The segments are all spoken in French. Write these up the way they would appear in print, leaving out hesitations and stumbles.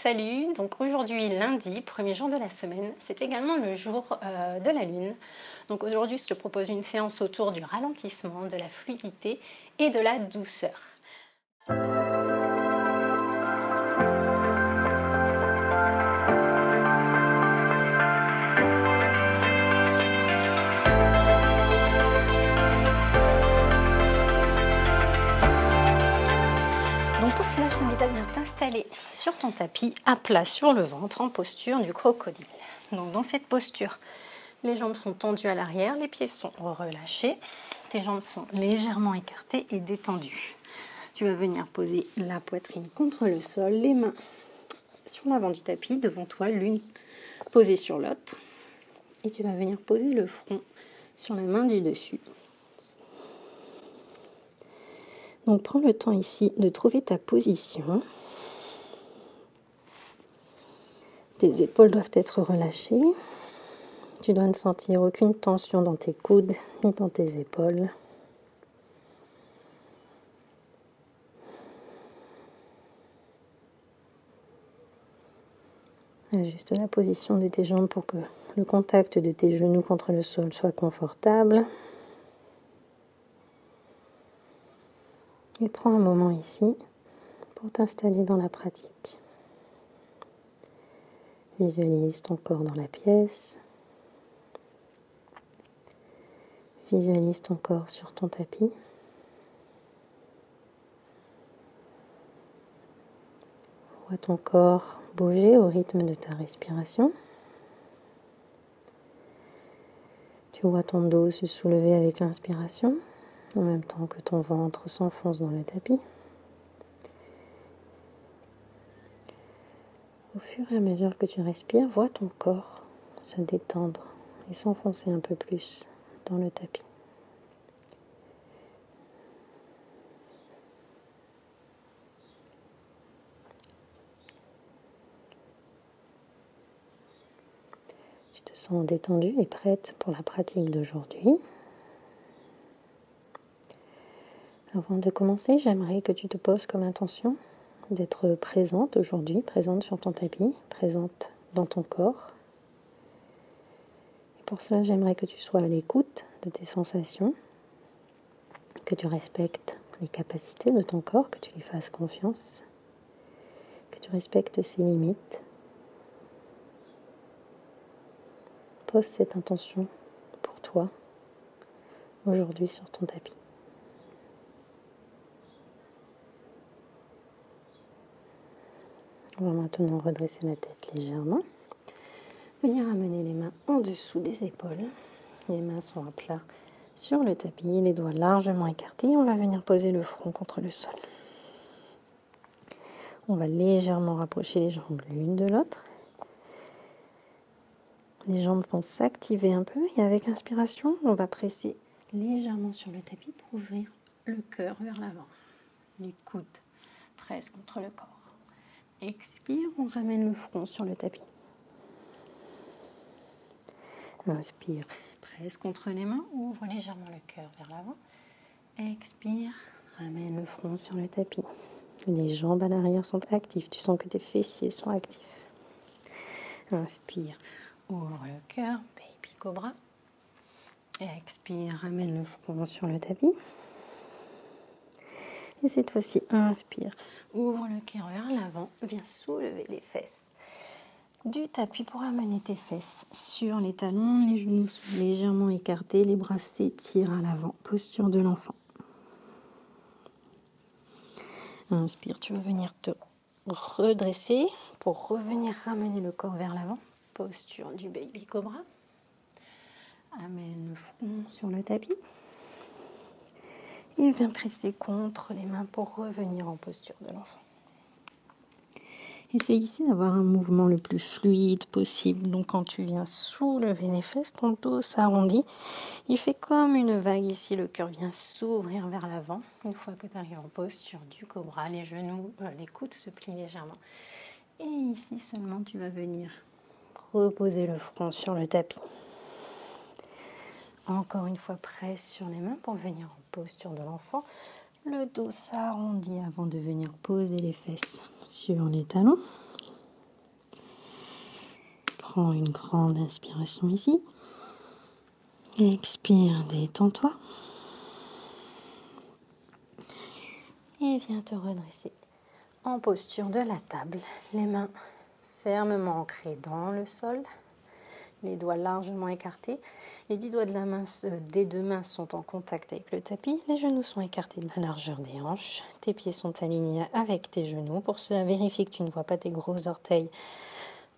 Salut, donc aujourd'hui lundi, premier jour de la semaine, c'est également le jour de la lune. Donc aujourd'hui je te propose une séance autour du ralentissement, de la fluidité et de la douceur. Donc pour cela je t'invite à venir t'installer sur ton tapis à plat sur le ventre en posture du crocodile. Donc dans cette posture, les jambes sont tendues à l'arrière, les pieds sont relâchés, tes jambes sont légèrement écartées et détendues. Tu vas venir poser la poitrine contre le sol, les mains sur l'avant du tapis, devant toi, l'une posée sur l'autre. Et tu vas venir poser le front sur la main du dessus. Donc prends le temps ici de trouver ta position. Tes épaules doivent être relâchées. Tu dois ne sentir aucune tension dans tes coudes ni dans tes épaules. Ajuste la position de tes jambes pour que le contact de tes genoux contre le sol soit confortable. Et prends un moment ici pour t'installer dans la pratique. Visualise ton corps dans la pièce. Visualise ton corps sur ton tapis. Vois ton corps bouger au rythme de ta respiration. Tu vois ton dos se soulever avec l'inspiration, en même temps que ton ventre s'enfonce dans le tapis. Au fur et à mesure que tu respires, vois ton corps se détendre et s'enfoncer un peu plus dans le tapis. Tu te sens détendue et prête pour la pratique d'aujourd'hui. Avant de commencer, j'aimerais que tu te poses comme intention d'être présente aujourd'hui, présente sur ton tapis, présente dans ton corps. Et pour cela, j'aimerais que tu sois à l'écoute de tes sensations, que tu respectes les capacités de ton corps, que tu lui fasses confiance, que tu respectes ses limites. Pose cette intention pour toi, aujourd'hui sur ton tapis. On va maintenant redresser la tête légèrement. Venir amener les mains en dessous des épaules. Les mains sont à plat sur le tapis, les doigts largement écartés. On va venir poser le front contre le sol. On va légèrement rapprocher les jambes l'une de l'autre. Les jambes vont s'activer un peu et avec l'inspiration, on va presser légèrement sur le tapis pour ouvrir le cœur vers l'avant. Les coudes pressent contre le corps. Expire, on ramène le front sur le tapis. Inspire, presse contre les mains, ouvre légèrement le cœur vers l'avant. Expire, ramène le front sur le tapis. Les jambes à l'arrière sont actives, tu sens que tes fessiers sont actifs. Inspire, ouvre le cœur, baby cobra. Expire, ramène le front sur le tapis. Et cette fois-ci, inspire, ouvre le cœur vers l'avant, viens soulever les fesses du tapis pour amener tes fesses sur les talons, les genoux sont légèrement écartés, les bras s'étirent à l'avant, posture de l'enfant. Inspire, tu vas venir te redresser pour revenir ramener le corps vers l'avant, posture du baby cobra. Amène le front sur le tapis. Et viens presser contre les mains pour revenir en posture de l'enfant. Essaye ici d'avoir un mouvement le plus fluide possible. Donc quand tu viens soulever les fesses, ton dos s'arrondit. Il fait comme une vague ici, le cœur vient s'ouvrir vers l'avant. Une fois que tu arrives en posture du cobra, les genoux, les coudes se plient légèrement. Et ici seulement, tu vas venir reposer le front sur le tapis. Encore une fois, presse sur les mains pour venir en posture de l'enfant. Le dos s'arrondit avant de venir poser les fesses sur les talons. Prends une grande inspiration ici. Expire, détends-toi. Et viens te redresser en posture de la table. Les mains fermement ancrées dans le sol. Les doigts largement écartés. Les 10 doigts de la main, des deux mains sont en contact avec le tapis. Les genoux sont écartés de la largeur des hanches. Tes pieds sont alignés avec tes genoux. Pour cela, vérifie que tu ne vois pas tes gros orteils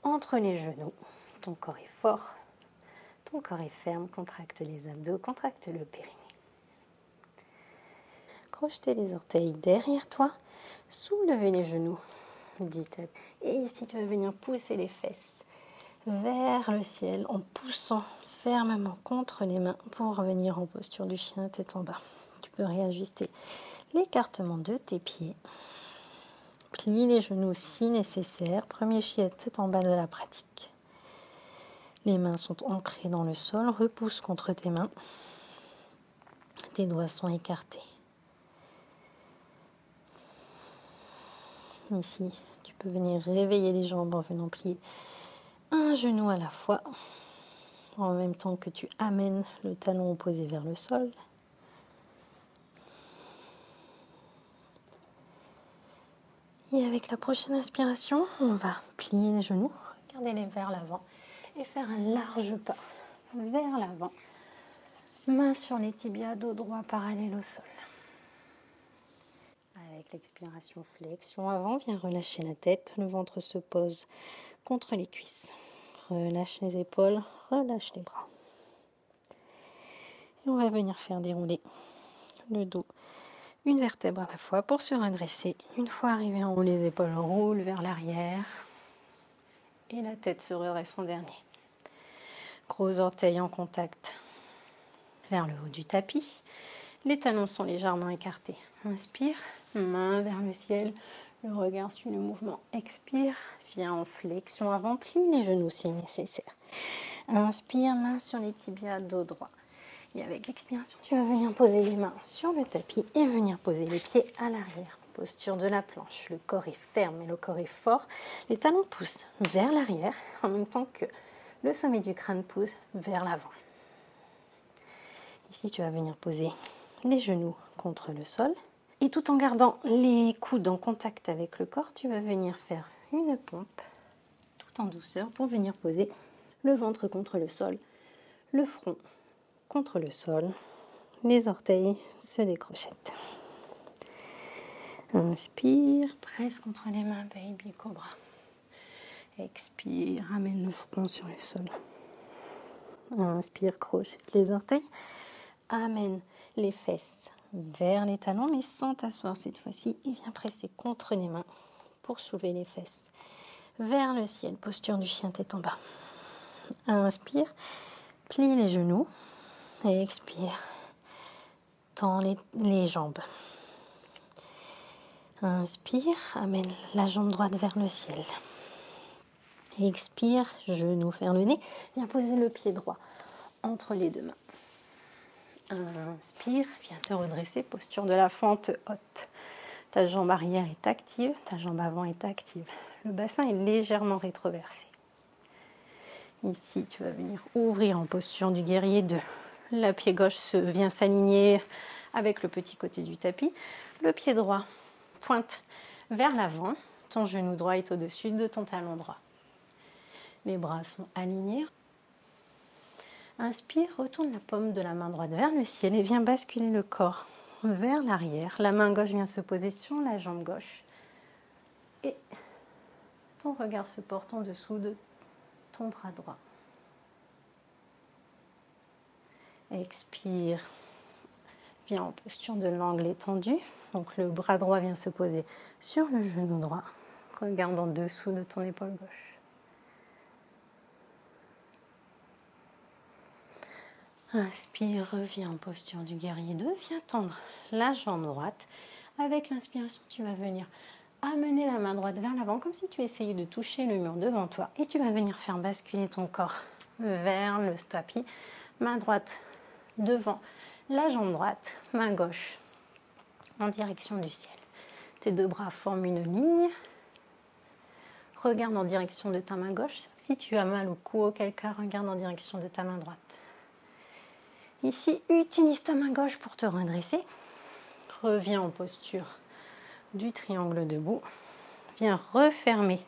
entre les genoux. Ton corps est fort. Ton corps est ferme. Contracte les abdos, contracte le périnée. Crochetez les orteils derrière toi. Soulevez les genoux du tapis. Et ici, tu vas venir pousser les fesses vers le ciel en poussant fermement contre les mains pour revenir en posture du chien tête en bas. Tu peux réajuster l'écartement de tes pieds. Plie les genoux si nécessaire. Premier chien tête en bas de la pratique. Les mains sont ancrées dans le sol. Repousse contre tes mains. Tes doigts sont écartés. Ici, tu peux venir réveiller les jambes en venant plier un genou à la fois, en même temps que tu amènes le talon opposé vers le sol. Et avec la prochaine inspiration, on va plier les genoux, regardez-les vers l'avant et faire un large pas vers l'avant. Main sur les tibias, dos droit parallèle au sol. Avec l'expiration, flexion avant, viens relâcher la tête, le ventre se pose contre les cuisses. Relâche les épaules, relâche les bras. Et on va venir faire dérouler le dos, une vertèbre à la fois pour se redresser. Une fois arrivé en haut, les épaules roulent vers l'arrière et la tête se redresse en dernier. Gros orteils en contact vers le haut du tapis. Les talons sont légèrement écartés. Inspire, main vers le ciel. Le regard suit le mouvement. Expire, viens en flexion avant, plie les genoux si nécessaire. Inspire, main sur les tibias, dos droit. Et avec l'expiration, tu vas venir poser les mains sur le tapis et venir poser les pieds à l'arrière. Posture de la planche. Le corps est ferme et le corps est fort. Les talons poussent vers l'arrière en même temps que le sommet du crâne pousse vers l'avant. Ici, tu vas venir poser les genoux contre le sol. Et tout en gardant les coudes en contact avec le corps, tu vas venir faire une pompe tout en douceur pour venir poser le ventre contre le sol, le front contre le sol, les orteils se décrochettent. Inspire, presse contre les mains, baby cobra. Expire, ramène le front sur le sol. Inspire, crochette les orteils. Amène les fesses vers les talons, mais sans t'asseoir cette fois-ci. Et viens presser contre les mains pour soulever les fesses vers le ciel. Posture du chien tête en bas. Inspire, plie les genoux. Et expire, tends les jambes. Inspire, amène la jambe droite vers le ciel. Expire, genou vers le nez. Viens poser le pied droit entre les deux mains. Inspire, viens te redresser, posture de la fente haute. Ta jambe arrière est active, ta jambe avant est active. Le bassin est légèrement rétroversé. Ici, tu vas venir ouvrir en posture du guerrier 2. Le pied gauche vient s'aligner avec le petit côté du tapis. Le pied droit pointe vers l'avant. Ton genou droit est au-dessus de ton talon droit. Les bras sont alignés. Inspire, retourne la paume de la main droite vers le ciel et viens basculer le corps vers l'arrière. La main gauche vient se poser sur la jambe gauche. Et ton regard se porte en dessous de ton bras droit. Expire, viens en posture de l'angle étendu. Donc le bras droit vient se poser sur le genou droit. Regarde en dessous de ton épaule gauche. Inspire, reviens en posture du guerrier 2. Viens tendre la jambe droite. Avec l'inspiration, tu vas venir amener la main droite vers l'avant comme si tu essayais de toucher le mur devant toi. Et tu vas venir faire basculer ton corps vers le tapis. Main droite devant la jambe droite, main gauche en direction du ciel. Tes deux bras forment une ligne. regarde en direction de ta main gauche. Si tu as mal au cou, auquel cas, regarde en direction de ta main droite. Ici, utilise ta main gauche pour te redresser. Reviens en posture du triangle debout. Viens refermer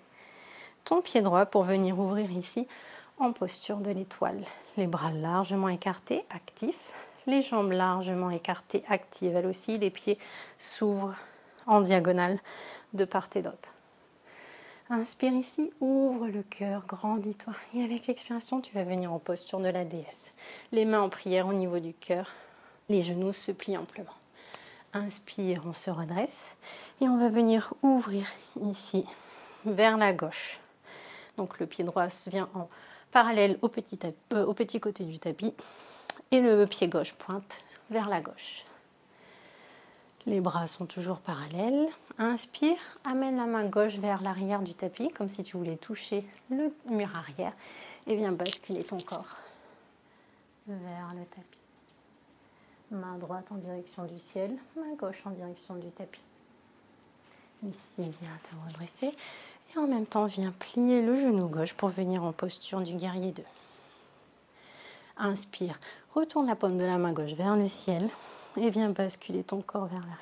ton pied droit pour venir ouvrir ici en posture de l'étoile. Les bras largement écartés, actifs. Les jambes largement écartées, actives. Elles aussi, les pieds s'ouvrent en diagonale de part et d'autre. Inspire ici, ouvre le cœur, grandis-toi. Et avec l'expiration, tu vas venir en posture de la déesse. Les mains en prière au niveau du cœur. Les genoux se plient amplement. Inspire, on se redresse. Et on va venir ouvrir ici, vers la gauche. Donc le pied droit vient en parallèle au petit côté du tapis. Et le pied gauche pointe vers la gauche. Les bras sont toujours parallèles. Inspire, amène la main gauche vers l'arrière du tapis, comme si tu voulais toucher le mur arrière. Et viens basculer ton corps vers le tapis. Main droite en direction du ciel, main gauche en direction du tapis. Ici, viens te redresser. Et en même temps, viens plier le genou gauche pour venir en posture du guerrier 2. Inspire, retourne la paume de la main gauche vers le ciel et viens basculer ton corps vers l'arrière.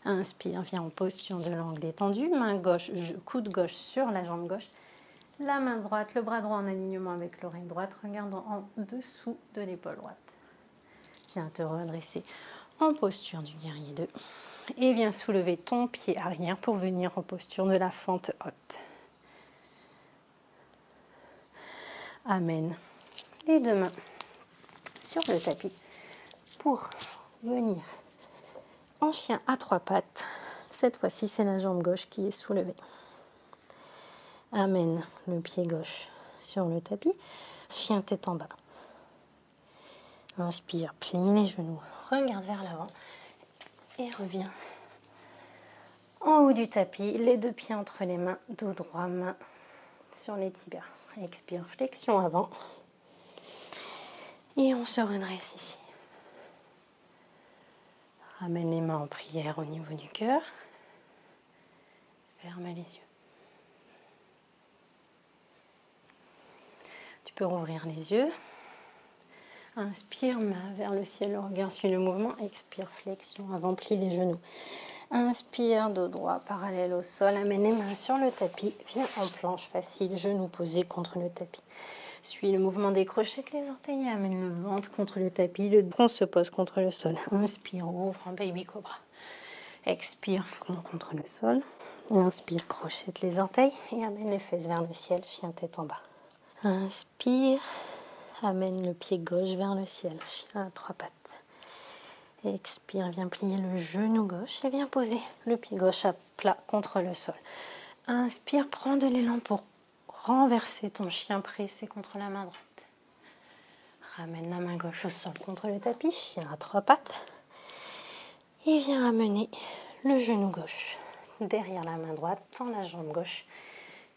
Inspire, viens en posture de l'angle détendu, main gauche, coude gauche sur la jambe gauche, la main droite, le bras droit en alignement avec l'oreille droite, regarde en dessous de l'épaule droite. Viens te redresser en posture du guerrier 2 et viens soulever ton pied arrière pour venir en posture de la fente haute. Amène les deux mains sur le tapis pour venir en chien à trois pattes. Cette fois-ci, c'est la jambe gauche qui est soulevée. Amène le pied gauche sur le tapis, chien tête en bas. Inspire, plie les genoux, regarde vers l'avant et reviens en haut du tapis, les deux pieds entre les mains, dos droit, main sur les tibias. Expire, flexion avant. Et on se redresse ici. Ramène les mains en prière au niveau du cœur. Ferme les yeux. Tu peux rouvrir les yeux. Inspire, main vers le ciel, le regard suit le mouvement. Expire, flexion avant, plie les genoux. Inspire, dos droit parallèle au sol. Amène les mains sur le tapis. Viens en planche facile, genoux posés contre le tapis. Suis le mouvement des crochets avec les orteils. Amène le ventre contre le tapis. Le tronc se pose contre le sol. Inspire, ouvre en baby cobra. Expire, front contre le sol. Inspire, crochette les orteils et amène les fesses vers le ciel, chien tête en bas. Inspire, amène le pied gauche vers le ciel, chien à trois pattes. Expire, viens plier le genou gauche et viens poser le pied gauche à plat contre le sol. Inspire, prends de l'élan pour renverser ton chien pressé contre la main droite. Ramène la main gauche au sol contre le tapis, chien à trois pattes. Et viens amener le genou gauche derrière la main droite, tends la jambe gauche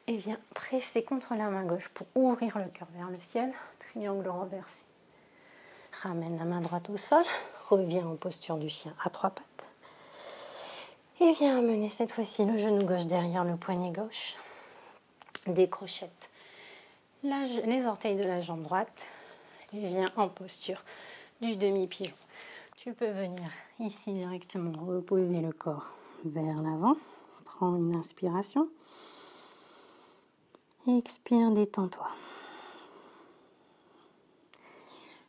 et viens presser contre la main gauche pour ouvrir le cœur vers le ciel, triangle renversé. Ramène la main droite au sol, reviens en posture du chien à trois pattes et viens amener cette fois-ci le genou gauche derrière le poignet gauche, décrochette les orteils de la jambe droite et viens en posture du demi-pigeon. Tu peux venir ici directement reposer le corps vers l'avant. Prends une inspiration. Expire, détends-toi.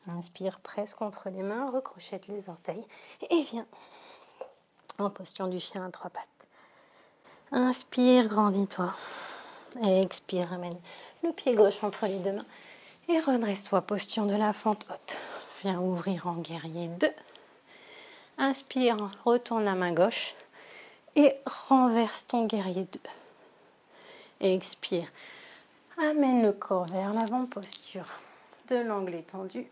Inspire, presse contre les mains, recrochette les orteils et viens en posture du chien à trois pattes. Inspire, grandis-toi. Expire, amène le pied gauche entre les deux mains et redresse-toi, posture de la fente haute. Viens ouvrir en guerrier 2. Inspire, retourne la main gauche et renverse ton guerrier 2. Expire, amène le corps vers l'avant, posture de l'angle étendu.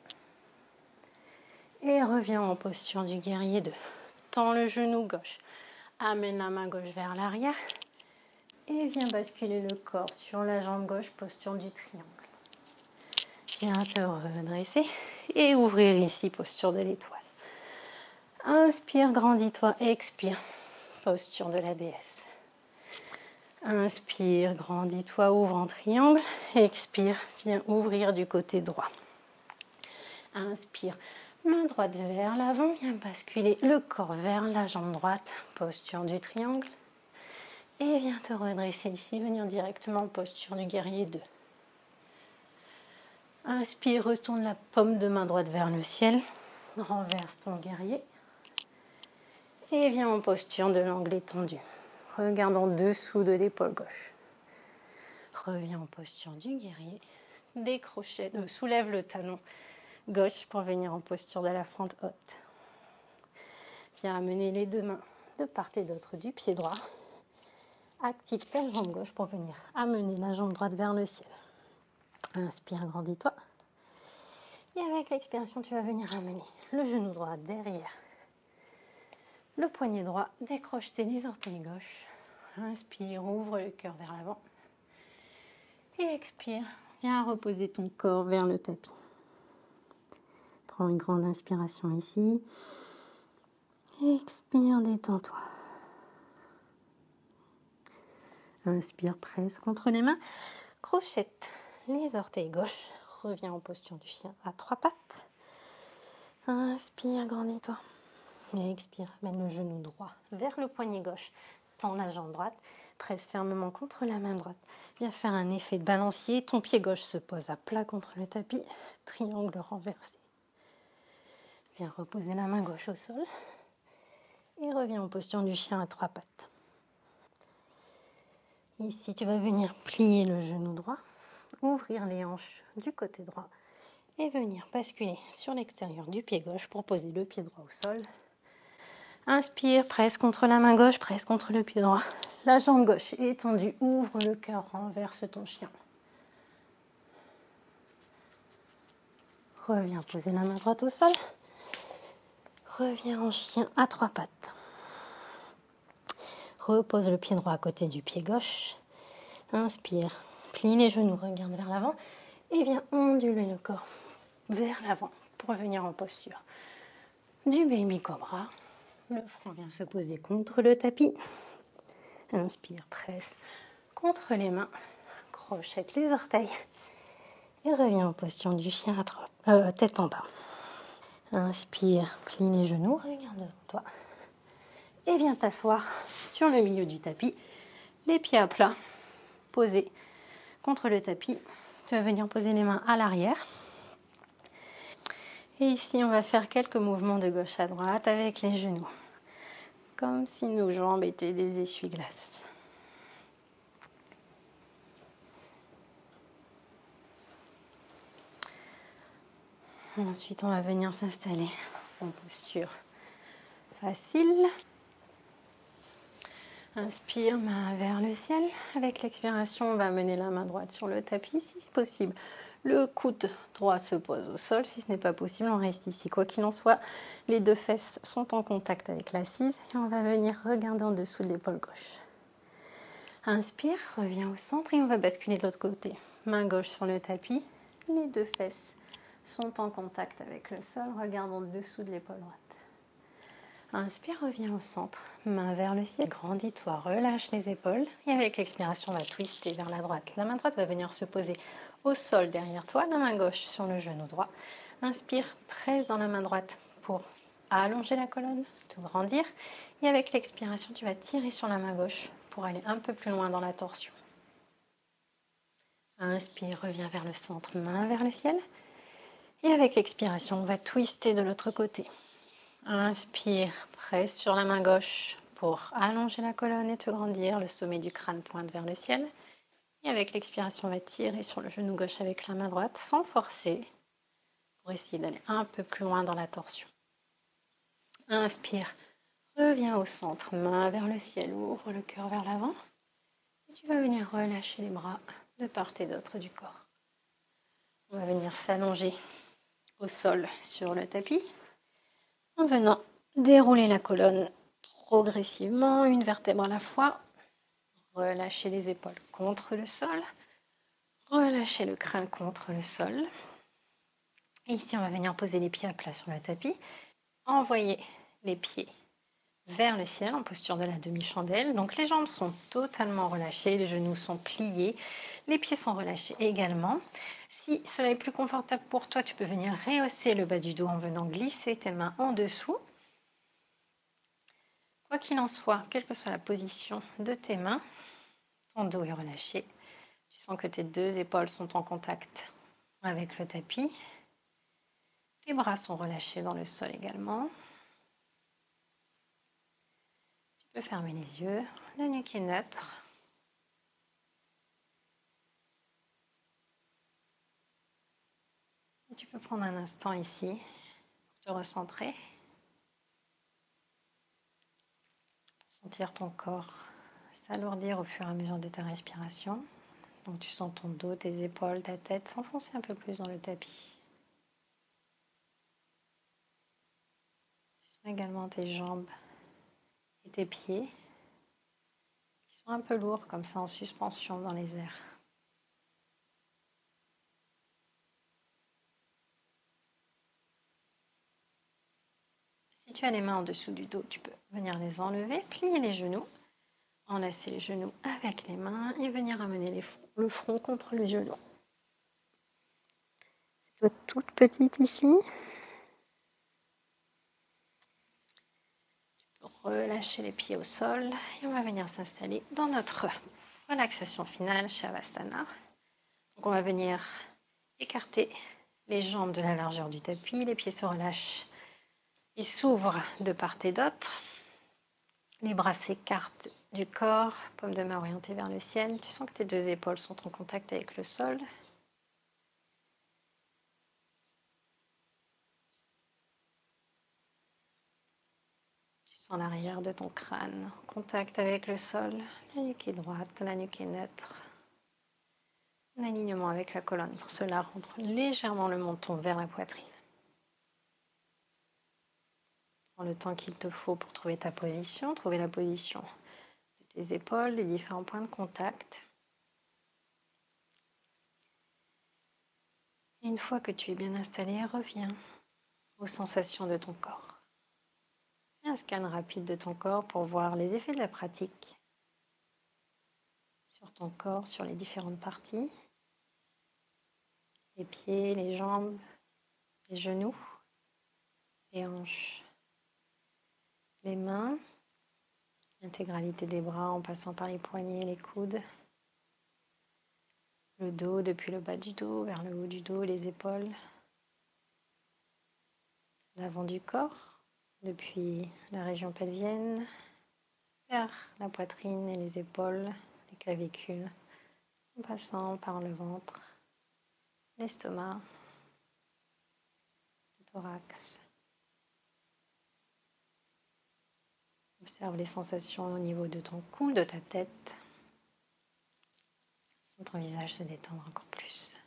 Et reviens en posture du guerrier 2. Tends le genou gauche, amène la main gauche vers l'arrière et viens basculer le corps sur la jambe gauche, posture du triangle. Viens te redresser et ouvrir ici, posture de l'étoile. Inspire, grandis-toi, expire, posture de la déesse. Inspire, grandis-toi, ouvre en triangle. Expire, viens ouvrir du côté droit. Inspire, main droite vers l'avant, viens basculer le corps vers la jambe droite, posture du triangle. Et viens te redresser ici, venir directement en posture du guerrier 2. Inspire, retourne la paume de main droite vers le ciel, renverse ton guerrier. Et viens en posture de l'angle étendu. Regarde en dessous de l'épaule gauche. Reviens en posture du guerrier. Décrochet, soulève le talon gauche pour venir en posture de la fente haute. Viens amener les deux mains de part et d'autre du pied droit. Active ta jambe gauche pour venir amener la jambe droite vers le ciel. Inspire, grandis-toi. Et avec l'expiration, tu vas venir amener le genou droit derrière. Le poignet droit, décroche les orteils gauche. Inspire, ouvre le cœur vers l'avant. Et expire, viens reposer ton corps vers le tapis. Prends une grande inspiration ici. Expire, détends-toi. Inspire, presse contre les mains. Crochette les orteils gauche. Reviens en posture du chien à trois pattes. Inspire, grandis-toi. Et expire, mène le genou droit vers le poignet gauche. Tends la jambe droite. Presse fermement contre la main droite. Viens faire un effet de balancier. Ton pied gauche se pose à plat contre le tapis. Triangle renversé. Viens reposer la main gauche au sol. Et reviens en posture du chien à trois pattes. Ici, tu vas venir plier le genou droit. Ouvrir les hanches du côté droit. Et venir basculer sur l'extérieur du pied gauche pour poser le pied droit au sol. Inspire, presse contre la main gauche, presse contre le pied droit. La jambe gauche étendue, ouvre le cœur, renverse ton chien. Reviens poser la main droite au sol. Reviens en chien à trois pattes. Repose le pied droit à côté du pied gauche. Inspire, plie les genoux, regarde vers l'avant. Et viens onduler le corps vers l'avant pour venir en posture du baby cobra. Le front vient se poser contre le tapis. Inspire, presse contre les mains. Crochette les orteils. Et reviens en posture du chien à tête en bas. Inspire, plie les genoux, regarde devant toi. Et viens t'asseoir sur le milieu du tapis. Les pieds à plat, posés contre le tapis. Tu vas venir poser les mains à l'arrière. Et ici, on va faire quelques mouvements de gauche à droite avec les genoux. Comme si nos jambes étaient des essuie-glaces. Ensuite, on va venir s'installer en posture facile. Inspire, main vers le ciel. Avec l'expiration, on va amener la main droite sur le tapis si c'est possible. Le coude droit se pose au sol. Si ce n'est pas possible, on reste ici. Quoi qu'il en soit, les deux fesses sont en contact avec l'assise et on va venir regarder en dessous de l'épaule gauche. Inspire, reviens au centre et on va basculer de l'autre côté. Main gauche sur le tapis. Les deux fesses sont en contact avec le sol. Regarde en dessous de l'épaule droite. Inspire, reviens au centre, main vers le ciel, grandis-toi, relâche les épaules et avec l'expiration, on va twister vers la droite. La main droite va venir se poser au sol derrière toi, la main gauche sur le genou droit. Inspire, presse dans la main droite pour allonger la colonne, te grandir et avec l'expiration, tu vas tirer sur la main gauche pour aller un peu plus loin dans la torsion. Inspire, reviens vers le centre, main vers le ciel et avec l'expiration, on va twister de l'autre côté. Inspire, presse sur la main gauche pour allonger la colonne et te grandir. Le sommet du crâne pointe vers le ciel. Et avec l'expiration, on va tirer sur le genou gauche avec la main droite sans forcer pour essayer d'aller un peu plus loin dans la torsion. Inspire, reviens au centre, main vers le ciel, ouvre le cœur vers l'avant. Et tu vas venir relâcher les bras de part et d'autre du corps. On va venir s'allonger au sol sur le tapis. En venant dérouler la colonne progressivement, une vertèbre à la fois. Relâchez les épaules contre le sol. Relâchez le crâne contre le sol. Et ici, on va venir poser les pieds à plat sur le tapis. Envoyez les pieds vers le ciel en posture de la demi-chandelle. Donc les jambes sont totalement relâchées, les genoux sont pliés, les pieds sont relâchés également. Si cela est plus confortable pour toi, tu peux venir rehausser le bas du dos en venant glisser tes mains en dessous. Quoi qu'il en soit, quelle que soit la position de tes mains, ton dos est relâché. Tu sens que tes deux épaules sont en contact avec le tapis. Tes bras sont relâchés dans le sol également. Tu peux fermer les yeux, la nuque est neutre. Et tu peux prendre un instant ici pour te recentrer. Sentir ton corps s'alourdir au fur et à mesure de ta respiration. Donc tu sens ton dos, tes épaules, ta tête s'enfoncer un peu plus dans le tapis. Tu sens également tes jambes et tes pieds qui sont un peu lourds comme ça en suspension dans les airs. Si tu as les mains en dessous du dos, tu peux venir les enlever, plier les genoux, enlacer les genoux avec les mains et venir amener le front contre les genoux. Fais-toi toute petite ici. Relâcher les pieds au sol et on va venir s'installer dans notre relaxation finale, Shavasana. Donc on va venir écarter les jambes de la largeur du tapis, les pieds se relâchent, ils s'ouvrent de part et d'autre, les bras s'écartent du corps, paume de main orientée vers le ciel. Tu sens que tes deux épaules sont en contact avec le sol. Tu sens l'arrière de ton crâne en contact avec le sol, la nuque est droite, la nuque est neutre. Un alignement avec la colonne. Pour cela, rentre légèrement le menton vers la poitrine. Prends le temps qu'il te faut pour trouver ta position, trouver la position de tes épaules, des différents points de contact. Et une fois que tu es bien installé, reviens aux sensations de ton corps. Fais un scan rapide de ton corps pour voir les effets de la pratique sur ton corps, sur les différentes parties. Les pieds, les jambes, les genoux, les hanches, les mains, l'intégralité des bras en passant par les poignets, les coudes, le dos depuis le bas du dos vers le haut du dos, les épaules, l'avant du corps depuis la région pelvienne vers la poitrine et les épaules, les clavicules, en passant par le ventre, l'estomac, le thorax. Observe les sensations au niveau de ton cou, de ta tête. Sens ton visage se détendre encore plus.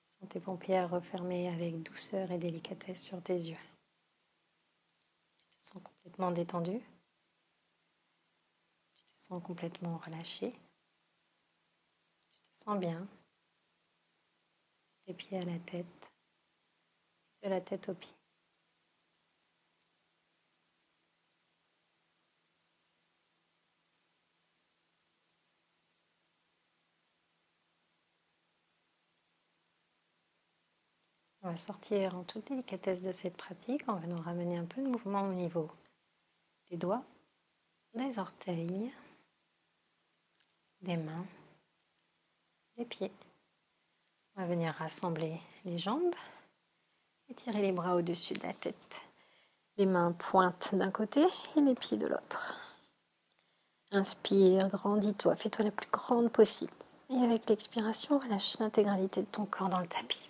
Sens tes paupières refermées avec douceur et délicatesse sur tes yeux. Tu te sens complètement détendu. Tu te sens complètement relâché. Tu te sens bien. Des pieds à la tête, de la tête aux pieds. On va sortir en toute délicatesse de cette pratique en venant ramener un peu de mouvement au niveau des doigts, des orteils, des mains, des pieds. On va venir rassembler les jambes et tirer les bras au-dessus de la tête. Les mains pointent d'un côté et les pieds de l'autre. Inspire, grandis-toi, fais-toi la plus grande possible. Et avec l'expiration, relâche l'intégralité de ton corps dans le tapis.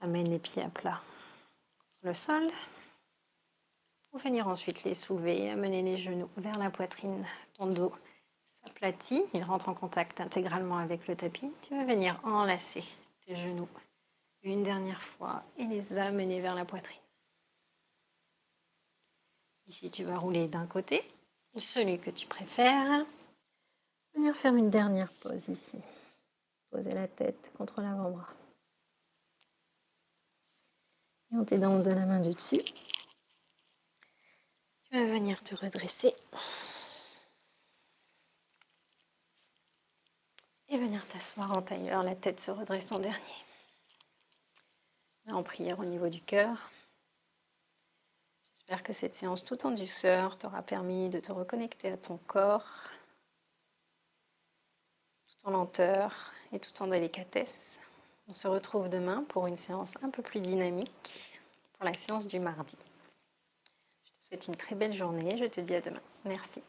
Amène les pieds à plat contre le sol. Pour venir ensuite les soulever, amener les genoux vers la poitrine. Ton dos s'aplatit, il rentre en contact intégralement avec le tapis. Tu vas venir enlacer tes genoux une dernière fois et les amener vers la poitrine. Ici, tu vas rouler d'un côté, celui que tu préfères. Venir faire une dernière pause ici. Poser la tête contre l'avant-bras. Et en t'aidant de la main du dessus, tu vas venir te redresser et venir t'asseoir en tailleur, la tête se redresse en dernier. Là, en prière au niveau du cœur. J'espère que cette séance tout en douceur t'aura permis de te reconnecter à ton corps, tout en lenteur et tout en délicatesse. On se retrouve demain pour une séance un peu plus dynamique, pour la séance du mardi. Je te souhaite une très belle journée, je te dis à demain. Merci.